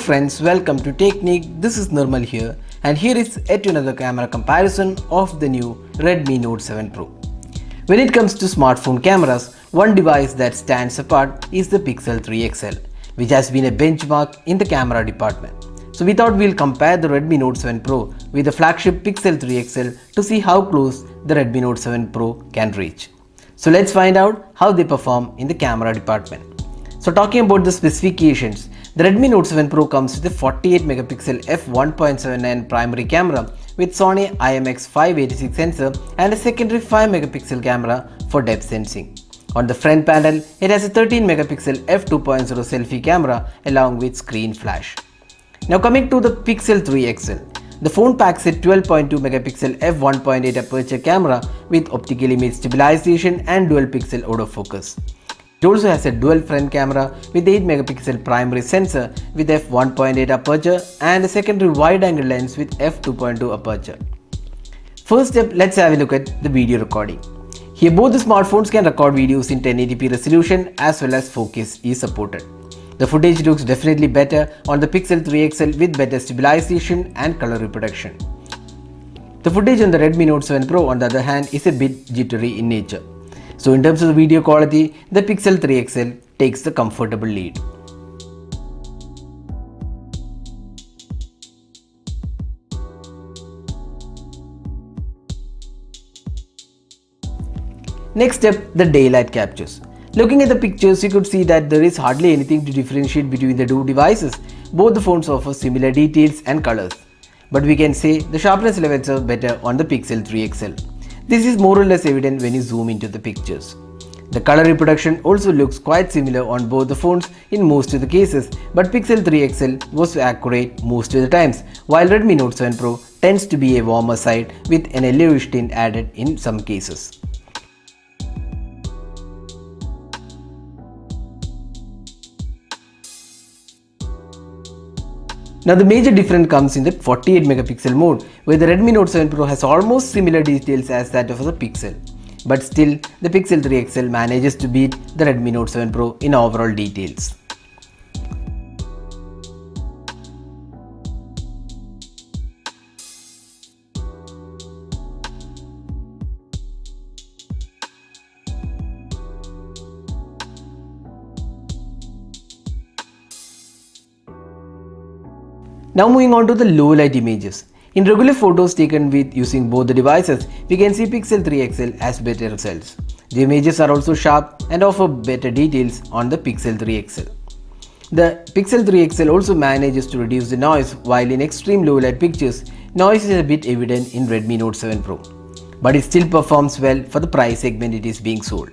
friends, welcome to Technique. This is Nirmal here, and here is yet another camera comparison of the new Redmi Note 7 Pro. When it comes to smartphone cameras, one device that stands apart is the Pixel 3 XL, which has been a benchmark in the camera department. So we thought we'll compare the Redmi Note 7 Pro with the flagship Pixel 3 XL to see how close the Redmi Note 7 Pro can reach. So let's find out how they perform in the camera department. So talking about the specifications, the Redmi Note 7 Pro comes with a 48 megapixel f1.79 primary camera with Sony IMX586 sensor and a secondary 5 megapixel camera for depth sensing. On the front panel, it has a 13 megapixel f2.0 selfie camera along with screen flash. Now coming to the Pixel 3 XL. The phone packs a 12.2 megapixel f1.8 aperture camera with optical image stabilization and dual pixel autofocus. It also has a dual front camera with 8 megapixel primary sensor with f1.8 aperture and a secondary wide-angle lens with f2.2 aperture. First step, let's have a look at the video recording. Here both the smartphones can record videos in 1080p resolution as well as 4K is supported. The footage looks definitely better on the Pixel 3 XL with better stabilization and color reproduction. The footage on the Redmi Note 7 Pro on the other hand is a bit jittery in nature. So in terms of the video quality, the Pixel 3 XL takes the comfortable lead. Next step, the daylight captures. Looking at the pictures, you could see that there is hardly anything to differentiate between the two devices. Both the phones offer similar details and colors. But we can say the sharpness levels are better on the Pixel 3 XL. This is more or less evident when you zoom into the pictures. The color reproduction also looks quite similar on both the phones in most of the cases, but Pixel 3 XL was accurate most of the times, while Redmi Note 7 Pro tends to be a warmer side with an yellowish tint added in some cases. Now the major difference comes in the 48 megapixel mode, where the Redmi Note 7 Pro has almost similar details as that of the Pixel. But still, the Pixel 3 XL manages to beat the Redmi Note 7 Pro in overall details. Now moving on to the low light images. In regular photos taken with using both the devices, we can see Pixel 3 XL has better results. The images are also sharp and offer better details on the Pixel 3 XL. The Pixel 3 XL also manages to reduce the noise, while in extreme low light pictures, noise is a bit evident in Redmi Note 7 Pro. But it still performs well for the price segment it is being sold.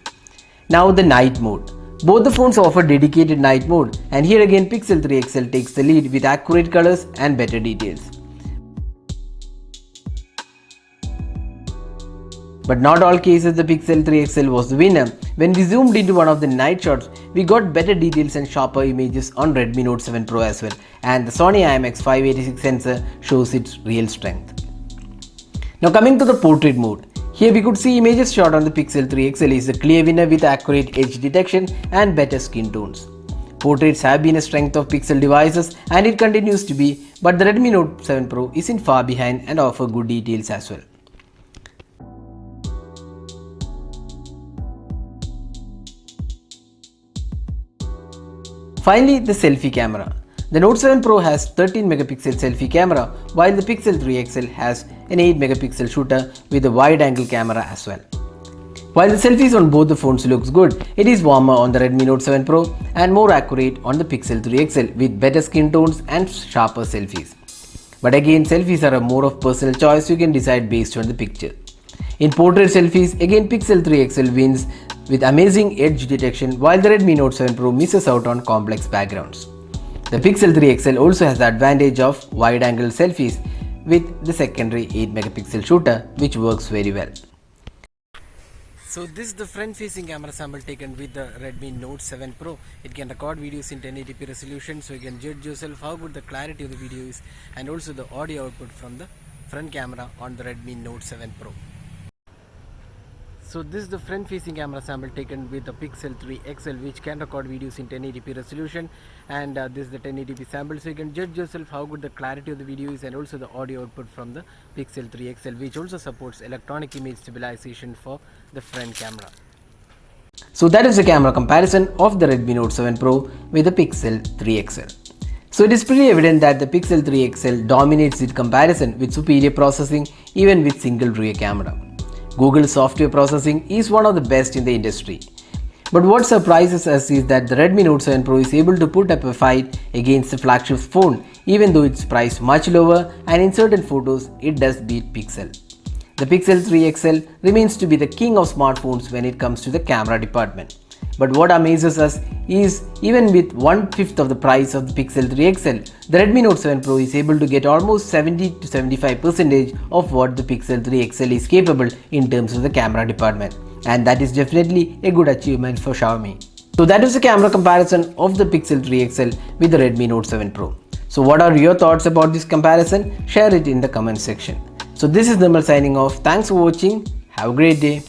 Now the night mode. Both the phones offer dedicated night mode, and here again Pixel 3 XL takes the lead with accurate colors and better details. But not all cases the Pixel 3 XL was the winner. When we zoomed into one of the night shots, we got better details and sharper images on Redmi Note 7 Pro as well, and the Sony IMX586 sensor shows its real strength. Now coming to the portrait mode. Here we could see images shot on the Pixel 3 XL is a clear winner with accurate edge detection and better skin tones. Portraits have been a strength of Pixel devices and it continues to be, but the Redmi Note 7 Pro isn't far behind and offer good details as well. Finally, the selfie camera. The Note 7 Pro has 13 megapixel selfie camera, while the Pixel 3 XL has an 8 megapixel shooter with a wide angle camera as well. While the selfies on both the phones looks good, it is warmer on the Redmi Note 7 Pro and more accurate on the Pixel 3 XL with better skin tones and sharper selfies. But again, selfies are a more of personal choice, you can decide based on the picture. In portrait selfies, again Pixel 3 XL wins with amazing edge detection, while the Redmi Note 7 Pro misses out on complex backgrounds. The Pixel 3 XL also has the advantage of wide-angle selfies with the secondary 8 megapixel shooter, which works very well. So this is the front-facing camera sample taken with the Redmi Note 7 Pro. It can record videos in 1080p resolution, so you can judge yourself how good the clarity of the video is and also the audio output from the front camera on the Redmi Note 7 Pro. So this is the front facing camera sample taken with the Pixel 3 XL, which can record videos in 1080p resolution, and this is the 1080p sample, so you can judge yourself how good the clarity of the video is, and also the audio output from the Pixel 3 XL, which also supports electronic image stabilization for the front camera. So that is the camera comparison of the Redmi Note 7 Pro with the Pixel 3 XL. So it is pretty evident that the Pixel 3 XL dominates in comparison with superior processing even with single rear camera. Google's software processing is one of the best in the industry. But what surprises us is that the Redmi Note 7 Pro is able to put up a fight against the flagship phone, even though it's priced much lower, and in certain photos it does beat Pixel. The Pixel 3 XL remains to be the king of smartphones when it comes to the camera department. But what amazes us is even with 1/5 of the price of the Pixel 3 XL, the Redmi Note 7 Pro is able to get almost 70 to 75% of what the Pixel 3 XL is capable in terms of the camera department. And that is definitely a good achievement for Xiaomi. So that is the camera comparison of the Pixel 3 XL with the Redmi Note 7 Pro. So what are your thoughts about this comparison? Share it in the comment section. So this is Nirmal signing off. Thanks for watching. Have a great day.